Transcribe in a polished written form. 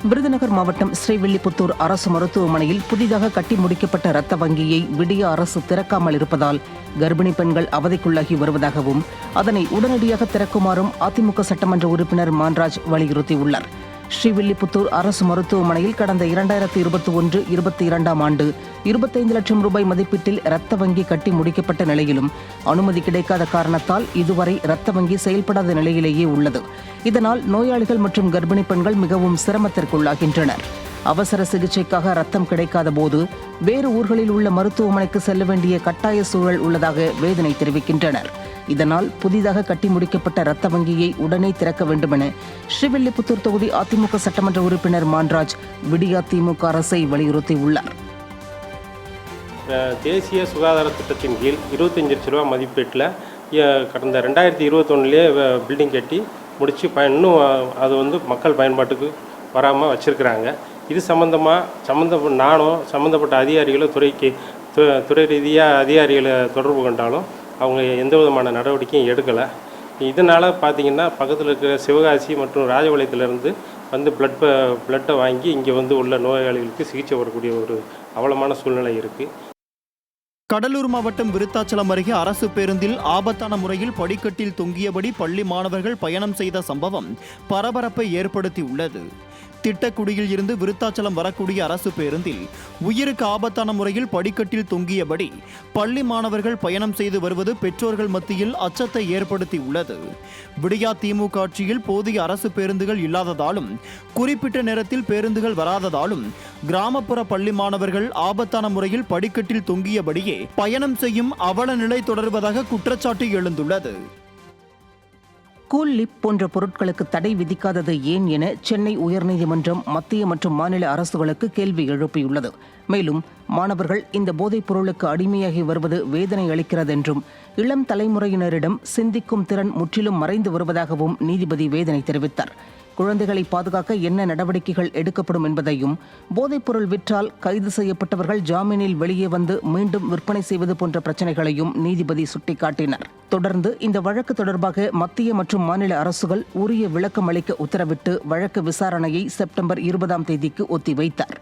விருதுநகர் மாவட்டம் ஸ்ரீவில்லிபுத்தூர் அரசு மருத்துவமனையில் புதிதாக கட்டி முடிக்கப்பட்ட இரத்த வங்கியை விடிய அரசு திறக்காமல் இருப்பதால் கர்ப்பிணி பெண்கள் அவதிக்குள்ளாகி வருவதாகவும் அதனை உடனடியாக திறக்குமாறும் அதிமுக சட்டமன்ற உறுப்பினர் மான்ராஜ் வலியுறுத்தியுள்ளார். ஸ்ரீவில்லிபுத்தூர் அரசு மருத்துவமனையில் கடந்த 2021-22ஆம் ஆண்டு 25 லட்சம் ரூபாய் மதிப்பீட்டில் இரத்த வங்கி கட்டி முடிக்கப்பட்ட நிலையிலும் அனுமதி கிடைக்காத காரணத்தால் இதுவரை இரத்த வங்கி செயல்படாத நிலையிலேயே உள்ளது. இதனால் நோயாளிகள் மற்றும் கர்ப்பிணி பெண்கள் மிகவும் சிரமத்திற்குள்ளாகின்றனர். அவசர சிகிச்சைக்காக ரத்தம் கிடைக்காத போது வேறு ஊர்களில் உள்ள மருத்துவமனைக்கு செல்ல வேண்டிய கட்டாய சூழல் உள்ளதாக வேதனை தெரிவிக்கின்றனர். இதனால் புதிதாக கட்டி முடிக்கப்பட்ட இரத்த வங்கியை உடனே திறக்க வேண்டுமென ஸ்ரீவில்லிபுத்தூர் தொகுதி அதிமுக சட்டமன்ற உறுப்பினர் மான்ராஜ் விடியா திமுக அரசை வலியுறுத்தியுள்ளார். தேசிய சுகாதார திட்டத்தின் கீழ் 25 லட்ச ரூபா மதிப்பீட்டில் கடந்த 2021 பில்டிங் கட்டி முடித்து இன்னும் அது மக்கள் பயன்பாட்டுக்கு வராமல் வச்சுருக்கிறாங்க. இது நானும் சம்மந்தப்பட்ட அதிகாரிகளை துறை ரீதியாக அதிகாரிகளை தொடர்பு கொண்டாலும் அவங்க எந்த விதமான நடவடிக்கையும் எடுக்கலை. இதனால் பார்த்திங்கன்னா பக்கத்தில் இருக்கிற சிவகாசி மற்றும் ராஜபாளையத்திலேருந்து பிளட்டை வாங்கி இங்கே உள்ள நோயாளிகளுக்கு சிகிச்சை வரக்கூடிய ஒரு அவலமான சூழ்நிலை இருக்குது. கடலூர் மாவட்டம் விருத்தாச்சலம் அருகே அரசு பேருந்தில் ஆபத்தான முறையில் படிக்கட்டில் தொங்கியபடி பள்ளி மாணவர்கள் பயணம் செய்த சம்பவம் பரபரப்பை ஏற்படுத்தியுள்ளது. திட்டக்குடியில் இருந்து விருத்தாச்சலம் வரக்கூடிய அரசு பேருந்தில் உயிருக்கு ஆபத்தான முறையில் படிக்கட்டில் தொங்கியபடி பள்ளி மாணவர்கள் பயணம் செய்து வருவது பெற்றோர்கள் மத்தியில் அச்சத்தை ஏற்படுத்தியுள்ளது. விடியா திமுக ஆட்சியில் போதிய அரசு பேருந்துகள் இல்லாததாலும் குறிப்பிட்ட நேரத்தில் பேருந்துகள் வராததாலும் கிராமப்புற பள்ளி மாணவர்கள் ஆபத்தான முறையில் படிக்கட்டில் தொங்கியபடியே பயணம் செய்யும் அவல நிலை தொடர்வதாக குற்றச்சாட்டு எழுந்துள்ளது. கூல் லிப் போன்ற பொருட்களுக்கு தடை விதிக்காதது ஏன் என சென்னை உயர்நீதிமன்றம் மத்திய மற்றும் மாநில அரசுகளுக்கு கேள்வி எழுப்பியுள்ளது. மேலும் மாணவர்கள் இந்த போதைப் பொருளுக்கு அடிமையாகி வருவது வேதனை அளிக்கிறது என்றும் இளம் தலைமுறையினரிடம் சிந்திக்கும் திறன் முற்றிலும் மறைந்து வருவதாகவும் நீதிபதி வேதனை தெரிவித்தார். குழந்தைகளை பாதுகாக்க என்ன நடவடிக்கைகள் எடுக்கப்படும் என்பதையும் போதைப்பொருள் விற்றால் கைது செய்யப்பட்டவர்கள் ஜாமீனில் வெளியே வந்து மீண்டும் விற்பனை செய்வது போன்ற பிரச்சனைகளையும் நீதிபதி சுட்டிக்காட்டினார். தொடர்ந்து இந்த வழக்கு தொடர்பாக மத்திய மற்றும் மாநில அரசுகள் உரிய விளக்கம் அளிக்க உத்தரவிட்டு வழக்கு விசாரணையை செப்டம்பர் 20ஆம் தேதிக்கு ஒத்திவைத்தார்.